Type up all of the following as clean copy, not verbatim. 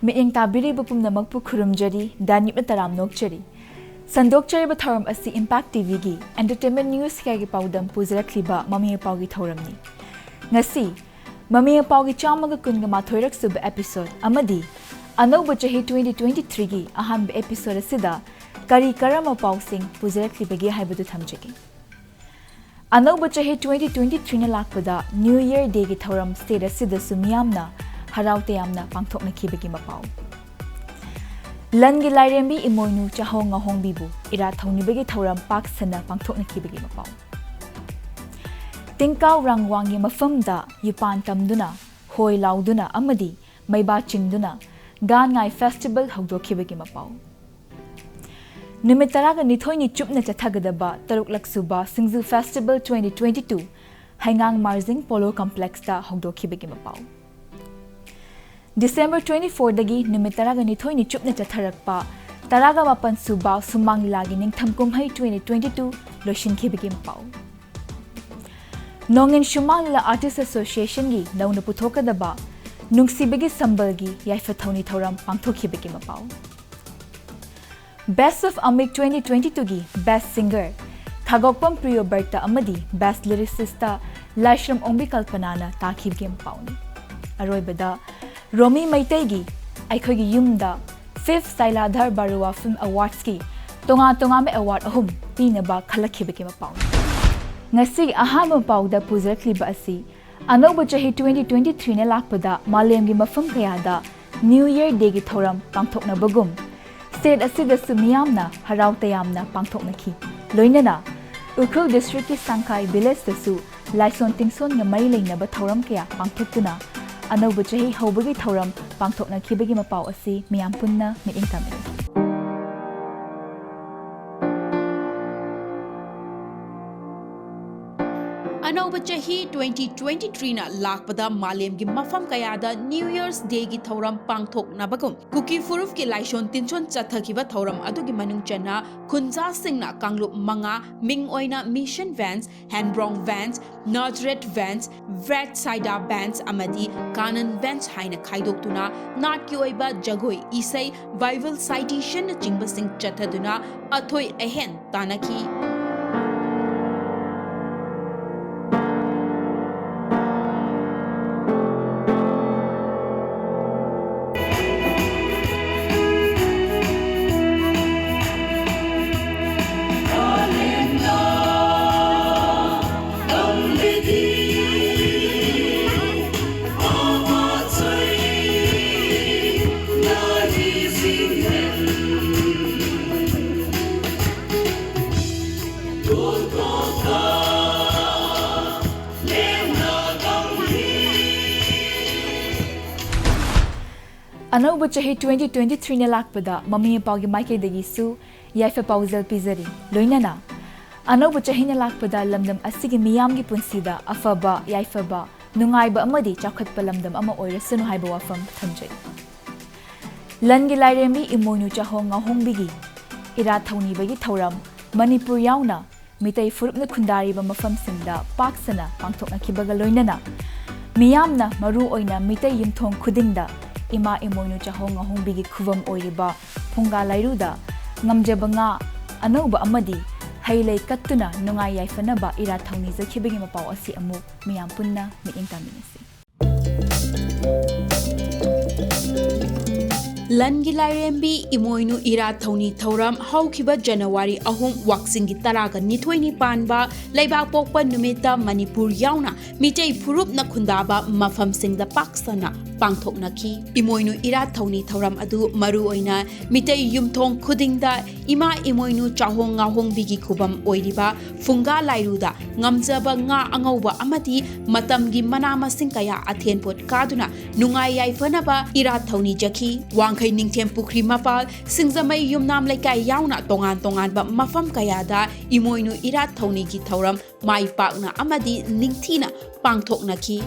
Mi'ing tabiriba pumnamakpu khurumjari Danip taram nokchari. Sandokchariba thoram asi Impact TV gi Entertainment News kaya gi paudam puzarakliba Mami Mapao gi thoramni. Ngasi Mami Mapao gi chamaga kunga mathoirak suba episode amadi Anauba chahi 2023 gi ahanba episode asida kari karama pausing puzarakliba gi haibadu thamjagi. Anauba chahi 2023 na lakpada New Year Day gi thoram state asida sumiyamna haraute yamna pangthokna khibagi Mapao. Langi lairembi imoinu chahong ngahong bibu ira thaunibagi thoram pak sana pangthokna khibagi Mapao. Tingkaw rangwangi mafamda yupan tamduna hoi lauduna amadi maiba chingduna gan ngai festival hawdokhibagi Mapao. Numit taraga nithoi ni chupna chathagadaba taruk laksuba Singzu Festival 2022 Haingang Marzing Polo Complex ta hawdokhibagi Mapao. December 24 dagi numit taraga nithoi ni chupna chatharakpa taraga mapan suba sumang lagi ning thamkumhai 2022 loshin khibagi Mapao. Nongin Shumang la Artists Association gi nauna puthokadaba nungsibagi sambal gi yaifa thauni thoram pangthokhibagi Mapao. Best of Amik 2022 gi Best Singer Khagokpam Priyo Berta amadi Best Lyricista Laishram Ongbi Kalpanana takhibagi Mapao ni. Aroibada Romi Maitegi Aikhogi Yumda 5th Sailadhar Barua Film Awards ki tonga me award ahum pinaba khalakhibagi Mapao. Ngasi ahama pauda puzarakliba asi Anauba chahi 2023 na lakpada malemgi mafam kayada New Year Day gi thoram pangthokna bagum state asida sumiyamna harautayamna pangthokna khi loinana Ukhul District ki Sangkai Village tasu Laison Tingson nga mai leinaba thoram kaya pangthokuna Anauba chahi hawbagi thoram pangthokna khibagi Mapao asi miyam punna miing tamini. Anauba chahi 2023 na lakpada malemgi mafam kayada New Year's Day gi thoram pangthok nabagum Kuki Furuf ki Laishon Tinchon chathakiba thoram adugi manung chana khunja singna kanglup manga ming oina Mission Vans, Handbrong Vans, Nazareth Vans, Vet Saida Bands amadi Kanan Vans haina khaidoktuna nat ki oiba jagoi isai Bible citation na chingba sing chathaduna athoi ahen tanaki. Anauba chahi 2023 na lakpada Mami Mapao gi maike dagi su yaifa pauzal pizari loinana Anauba chahi na lakpada lamdam asigi miyam gi punsida afaba yaifaba nungaiba amadi chakhatpa lamdam ama oirasunu haiba wafam thamjai langi lairembi imoinu chahong ngahong bigi ira thauni bagi thoram Manipur yauna mitai furupna khundariba mafam singda paksana pangthokna khibaga loinana miyamna maru oina mitai yimthong khudingda Ima imoinu chahong ngahong bigi khuvam oiriba phunga lairuda ngamjaba nga anauba amadi hailei kattuna nungai yaifanaba ira thauni zakhibagi Mapao asi amu miyam punna miing taminasi. Langi lairembi imoinu ira thauni thoram haukiba January ahum waksingi taraga nithoi panba laibak pokpa numita Manipur yauna mitei phurup na khundaba mafam singda paksana pangthokna ki imoinu ira thauni thoram adu maru oina mitei yumthong khudingda ima imoinu chahong ngahong bigi khubam oiriba funga lairuda ngamjaba nga angauba amati matamgi manama sing kaya athenpot kaduna nungai yaifanaba ira thauni jakhi wangkhai ningthem pukri mapal singzamai yumnam laikai yauna tongan ba mafam kayada imoinu ira thauni gi thoram mai pakna amadi ningthina pangthokna ki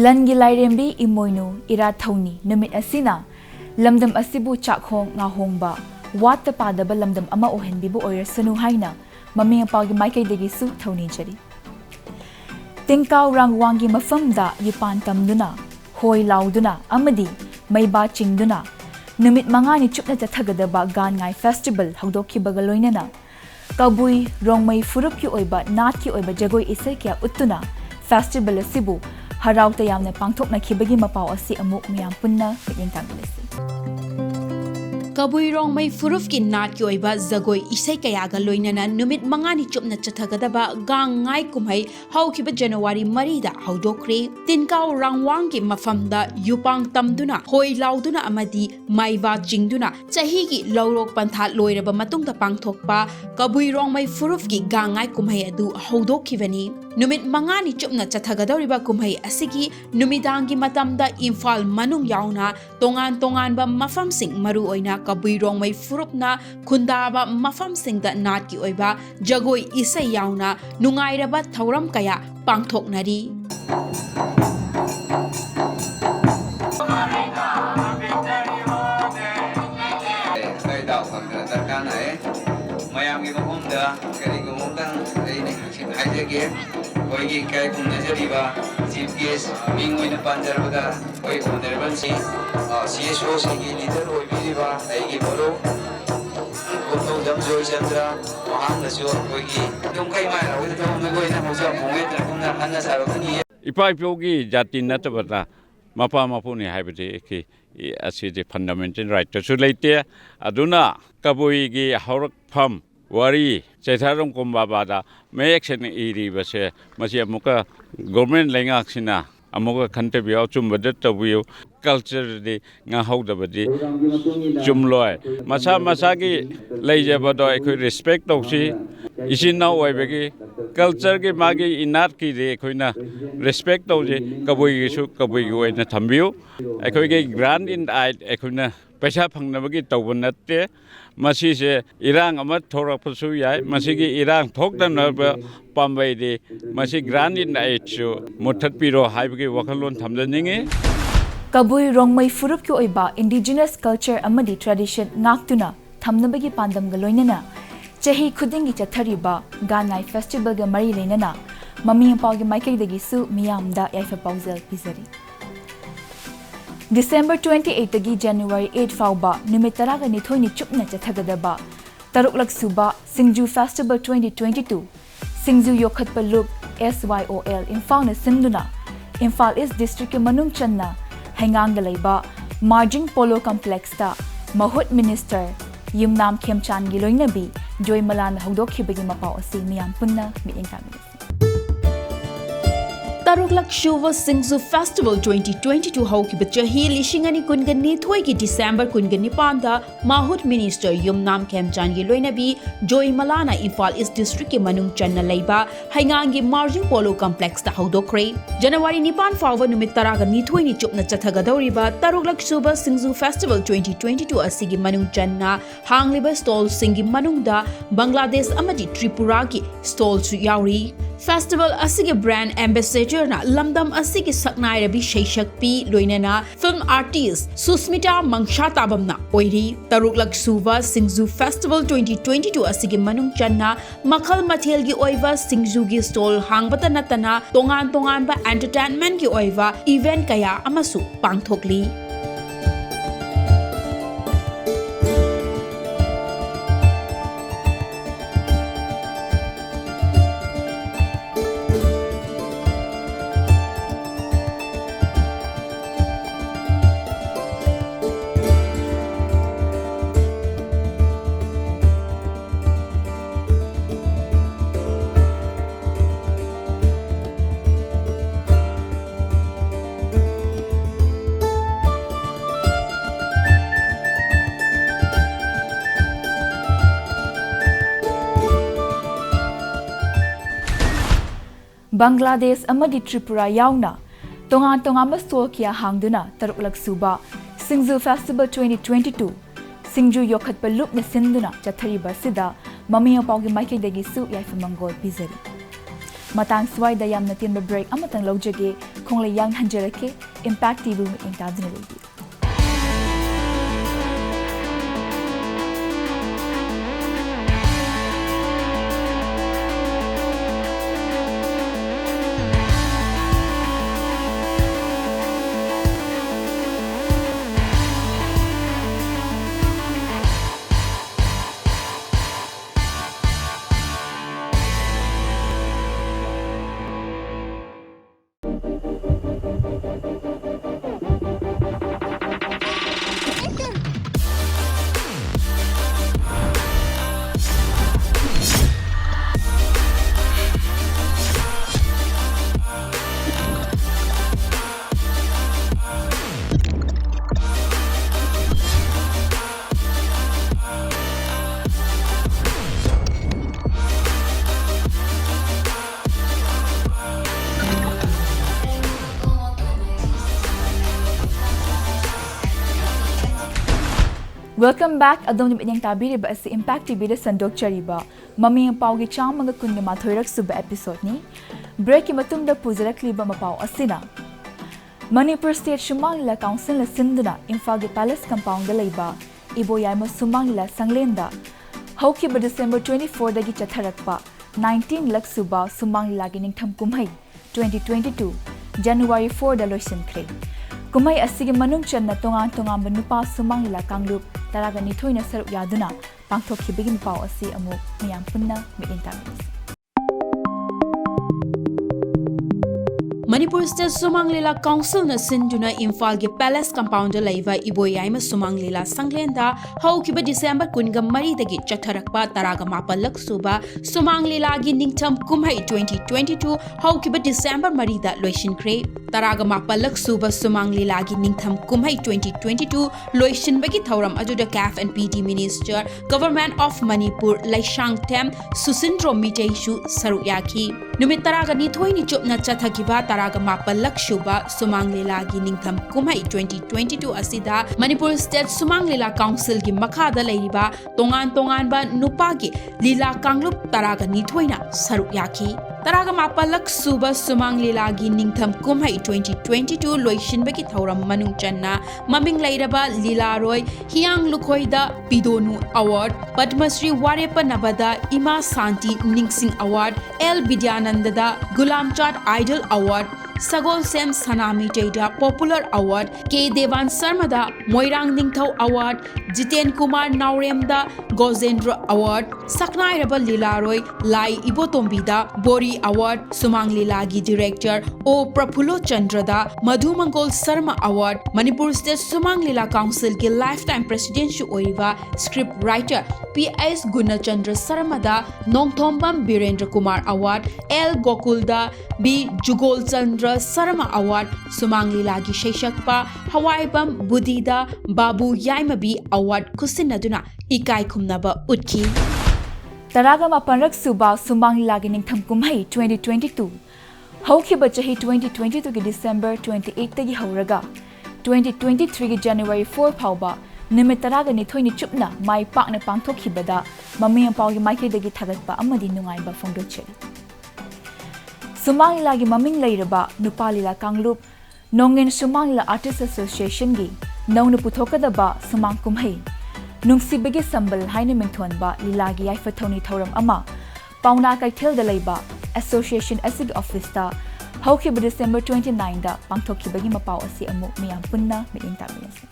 Langi lairembi imoinu irathoni numit asina lamdam asibu chakhong ngahongba watta padaba lamdam ama ohenbibu oirasanu haina maming pawgi maikai degi su thoni jari tingkaw rangwangi mafamda yupan tamduna hoi lauduna amadi maiba chingduna numit mangani chupna chathagadaba gan ngai festival hawdokhibaga loinana kabui rongmai furup ki oiba nat ki oiba jagoi isai kya uttuna festival asibu harau tayamna pangthokna khibagi mapao asi amuk miyam punna yeng tanglesi Kabui rong mai furuf ki nat ki oiba zagoi isai kayaga loinana numit mangani chupna chathagadaba gang ngai kumhai haukiba January marida haudokre tinkaw rangwang ki mafamda yupang tamduna hoi lauduna amadi maiwa chingduna chahi ki lawrok pantha loiraba matungda pangthokpa kabui rong mai furuf ki gang ngai kumhai adu haudokhibani numit mangani chupna chathagadoriba kumhai asigi numidangi matamda Imphal manung yauna tongan ba mafam sing maru oina kabui rong mai furupna khundaba mafam singda nat ki oiba jagoi isai yauna nungairaba thauram kaya pangthoknari mayamgi mahumda kari gumungtang ini haidege koigi kai kumna jariba chief guest mingoina panjarbada koi honorable si CSO sigi leader oibiriba aigi bolo koto jamjoi chandra mahanga jo koigi dumkai mai rawida tamna goina hoja bongetra kumna hanna sarokani ipai pyogi jati natabata mapa mapuni haibati ki asidi fundamental right to leite aduna kabui gi haurak pham wari chaitharong kombabada me action iri base masi amuka government lengak sina amuka khante biao chumbade tabiu culture di nga hawdabadi chumloi masa gi leijabado ekoi respect tawsi isina oibegi culture gi magi inat ki de ekoina respect tawje kabui gi su kabui gi oina thambiu ekoi gi grand in aid ekoina paisa phangnabagi tawbanatte masi se irang ama thorakpasu yai masi gi irang thokdanaba pambai de masi grand in aid chu muthat piro haibagi wakhalon thamjaninge kabui rongmai furup ki oiba indigenous culture amadi tradition ngaktuna thamnabagi pandam ga loinana chahi khudingi chathariba ganai festival ga mari leinana maming pawgi maikai dagi su miyamda yaifa pawzel pizari December 28 tagi January 8 fauba numitara ga nithoi ni chupna chathagadaba taruklak suba Singju Festival 2022 Singju Yokhatpa Loop SYOL Imphal na sinduna Imphal East District manung channa hangang galaiba Marging Polo Complex ta Mahut Minister Yumnam Khemchan gi loinabi Joy Malan hawdokhibagi mapao asi miyam punna mieng kami Taruklak Shuva Singzu Festival 2022 haukiba chahi lishingani kungani thoi ki December kungani panda Mahut Minister Yumnam Khemchan gi loinabi Joy Malana Imphal East District ki manung channa leiba haingangi Marging Polo Complex ta haudokre January 9 fawba numit taraga nithoi ni chupna chathagadoriba Taruklak Shuva Singzu Festival 2022 asigi manung channa hangliba stall singi manungda Bangladesh amadi Tripura ki stall su yauri Festival asigi brand ambassador na lamdam asigi saknai rabi sheishakpi loinana film artist Susmita Mangshatabamna oiri taruklak suva Singju Festival 2022 asigi manung channa makhal mathel gi oiva Singju gi stall hangbata natana tongan ba entertainment gi oiva event kaya amasu pangthokli Bangladesh amadi Tripura yauna tonga stol kia hangduna taruklak suba Singju Festival 2022 Singju Yokhatpa Loop na sinduna chathariba sida mamiya pawgi maikai dagi su yaifa mangol pizari matang swai da yamna tinba break amatang lojage khonglei yang hanjarake impact TV mi intadna lebi Welcome back adom ni inyang tabiri ba si Impact TV da sandok chariba Mami Mapao gi chang mga kun ma thoirak suba episode ni break ki matung da pujarak liba Mapao asina Manipur State Shumang la Council la sinduna Imphal gi Palace compound da leiba iboyai ma sumang la sanglenda hauki ba December 24 da gi chatharakpa 19 lak suba sumang la gi ningtham kumhai 2022 January 4 da loisin khre kumai asigi manung channa tongan nupa sumang la kanglup taraga nithoina saruk yaduna pangthokkhibagi Mapao asi amu miyam punna miintamis Manipur State Sumang Lila Council na sinduna Imphal gi Palace compound laiva iboyai ma Sumang Lila sanglenda haukiba December kunga mari dagi chatharakpa taraga mapalak suba Sumang Lila gi ningtham kumhai 2022 haukiba December mari da loisinkhre taraga mapalak suba Sumang Lila gi ningtham kumhai 2022 loisinbagi thauram ajuda CAF and PD Minister Government of Manipur Laishang Tem Susindro Miteisu saruyaki numit taraga nithoini chupna chathakiba taraga mapalak suba Sumang Lila gi ningtham kumhai 2022 asida Manipur State Sumang Lila Council gi makhada leiriba tongan ba nupa gi lila kanglup taraga nithoina saruyaki taraga mapalak suba Sumang Lila gi ningtham kumhai 2022 loisinbagi thauram manung channa maming leiraba Lila Roy Hiang Lukhoida Pidonu Award Padma Shri Warepa Nabada Ima Santi Ningsing Award L Vidyanandada Gulam Chad Idol Award Sagol Sem Sanami Jada Popular Award K Devan Sarmada Moirang Ningthau Award Jiten Kumar Nauremda Gozendra Award Saknai Raba Lila Roy Lai Ibotombida Bori Award Sumang Lila gi Director O Praphulo Chandrada Madhu Mangol Sarma Award Manipur State Sumang Lila Council gi Lifetime Presidential Oiva Script Writer P.S. Gunachandra Sarmada Nongthombam Birendra Kumar Award L Gokulda B. Jugol Chandra Sarma Award Sumang Lila gi Sheshakpa Hawaibam Budida Babu Yaimabi Award kusinaduna ikai khumnaba utki taraga mapanrak suba Sumang Lila gi ningtham kumhai 2022 haukiba chahi 2022 gi December 28 tagi hauraga 2023 gi January 4 phauba nimit taraga nithoini chupna mai pakna pangthokhibada Mami Mapao gi maikhe dagi thagatpa amadi nungaiba phongdoche Sumang Lila gi maming leiraba nupa lila kanglup nongin Sumang Lila Artists Association gi nongna puthokadaba sumang kumhai nungsibagi sambal haina mingthonba Lila gi yaifathoni thauram ama pauna kaithel da leiba Association asig office ta haukiba December 29 da pangthokhibagi Mapao asi amu miyam punna miintamis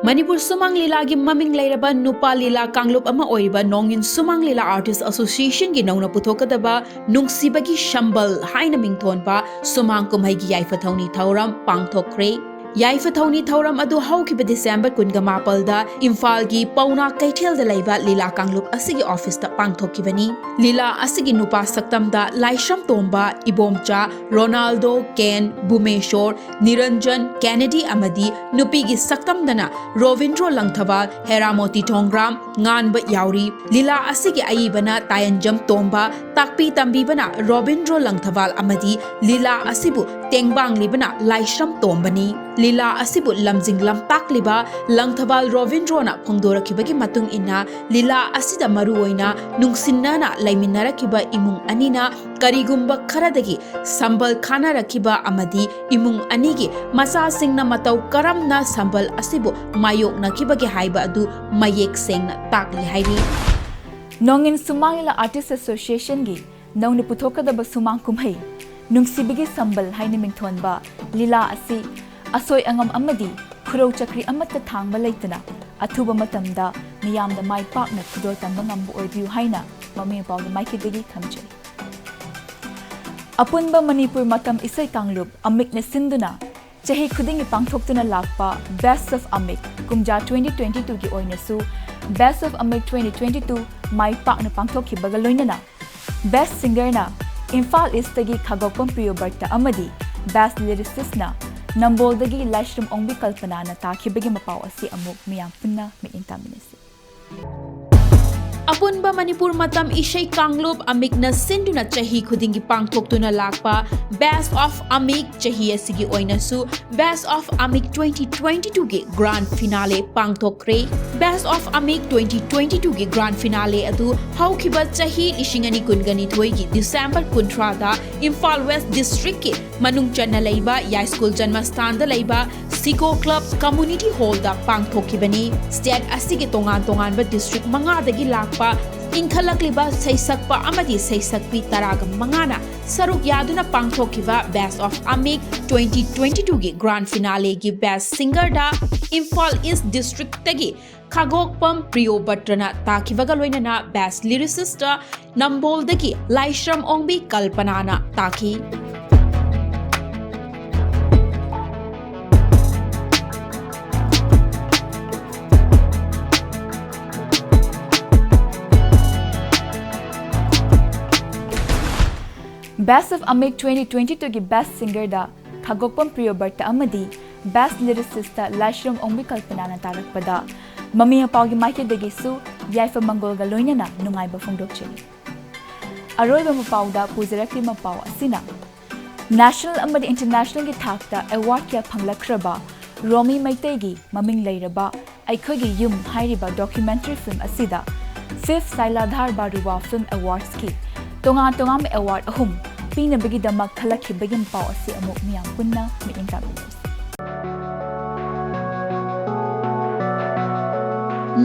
Manipur Sumang Lila gi maming leiraba nupa lila kanglup ama oiba nongin Sumang Lila Artists Association gi nongna puthokadaba nungsibagi shambal haina mingthonba sumang kumhai gi yaifathoni thauram pangthokre Yaifathoni thauram adu haukiba December kunga mapalda Imphal gi pauna kaithel da leiba Lila Kanglup asigi office ta pangthokibani Lila asigi nupa saktamda Laisham Tomba Ibomcha Ronaldo Ken Bumeshor Niranjan Kennedy amadi nupi gi saktamdana Rovindro Langthawal Heramoti Thongram nganba yauri Lila asigi aibana Tayanjam Tomba takpi tambibana Rovindro Langthawal amadi Lila asibu tengbang libana Laisham Tombani lila asibu lamjing lamtakliba langthabal rovindrona phongdorakhibagi matung inna lila asida maruoina nungsinnana laiminarakiba imung anina karigumba kharadagi sambal khana rakhiba amadi imung anigi masa singna matau karamna sambal asibu mayok nakibagi haiba adu mayek sengna takli hairi Nongin Sumangila Artists Association gi nong putokadaba sumang kumhai nungsibigi sambal haini mingthonba lila asi asoi angam amadi khurau chakri amatta thangba leitana athuba matamda miyamda mai pakna khudor tamba ngambu oibiu haina mami pawga maikidagi thamjai Apunba Manipur matam isai kanglup amikna sinduna chahi khudingi pangthoktuna lakpa Best of Amik kumja 2022 gi oinasu Best of Amik 2022 mai pakna pangthokhibaga loinana Best Singer na Imphal East tagi Khagokpam Priyobarta amadi Best Lyricist na Nambol dagi Laishram Ongbi Kalpana na takhibagi Mapao asi amuk miyang punna mi-intaminasi Apunba Manipur matam ishay kanglup amik na sinduna chahi khudingi pangthoktuna lakpa Best of Amik chahi asigi oinasu Best of Amik 2022 gi grand finale pangthokre Best of Amik 2022 gi grand finale adu haukiba chahi ishingani kungani thoi gi December 13 da Imphal West District ki manung channa leiba ya school janmastan da leiba Siko Club Community Hall da pangthokibani state asigi tongan ba district manga dagi lakpa Inkhalakliba saisakpa amadi saisakpi taraga mangana saruk yaduna pangthokiba Best of Amik 2022 gi grand finale gi Best Singer da Imphal East District tagi Khagokpam Priyobartana takhibaga loinana Best Lyricist da Nambol dagi Laishram Ongbi Kalpanana takhi Best of Amik 2022 gi Best Singer da Khagokpam Priyobarta amadi Best Lyricist da Laishram Ongbi Kalpana na tarakpada Mami Mapao gi maikidagi su Yaifa Mangol ga loinana nungaiba phongdokchani Aroiba Mapao da pujarakli Mapao asina National amadi International gi thakta award kya phanglakraba Romi Maitegi maming leiraba Aikhogi Yum hairiba documentary film asida 5th Sailadhar Baruwa Film Awards ki Tonga award ahum pina bagi damak khalaki bagi Mapao asi amuk miyang punna mi-intaminasi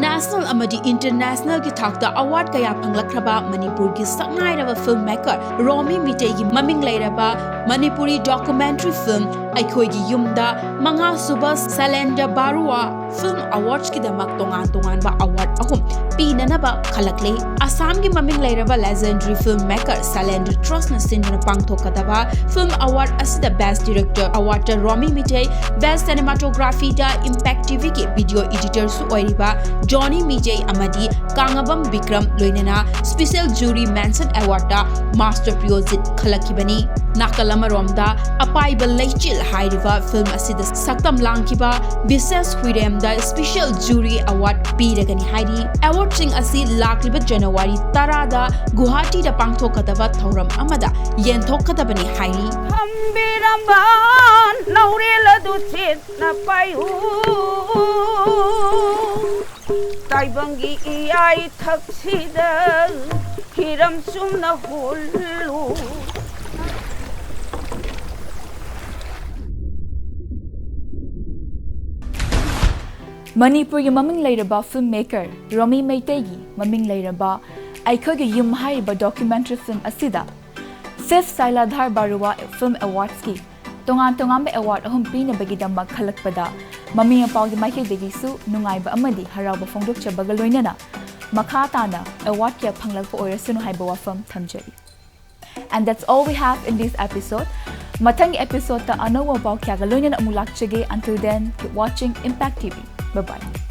National amadi International gi thakta award kaya phanglakraba Manipur gi saknairaba filmmaker Romi Mitei gi maming leiraba Manipuri documentary film Aikhoi gi Yumda manga suba Salenda Barua Film Awards ki damak tongan ba award ahum pinanaba khalakle Assam gi maming leiraba legendary filmmaker Salenda Trust na sinduna pangthokadaba film award asida Best Director award ta Romi Mitei Best Cinematography da Impact TV ki video editor su oiriba Johnny Mijay amadi Kangabam Bikram loinana Special Jury Mention Award da Master Priozit khalakibani Nakalamarom da Apaiba Leichil hairiba film asida saktam langkiba Bises Huirem da Special Jury Award piragani hairi award sing asi lakliba January 10 da Guwahati da pangthokadaba thauram amada yenthokadabani hairi Hambiramban naurela du chitna payu Taibangi iyai thaksida hiram sumna hullu Manipur gi maming leiraba filmmaker Romi Maitei gi maming leiraba Aikhogi Yum hairiba documentary film asida 5th Sailadhar Baruwa Film Awards ki tongan ba award ahum pina bagi damak khalakpada Mami Mapao gi maikidagi su nungaiba amadi harauba phongdokchabaga loinana makha tana award kya phanglakpa oirasunu haiba wafam thamjari And that's all we have in this episode. Matang episode ta anawa baw kya ga loinana amulak chage. Until then, keep watching Impact TV. Bye-bye.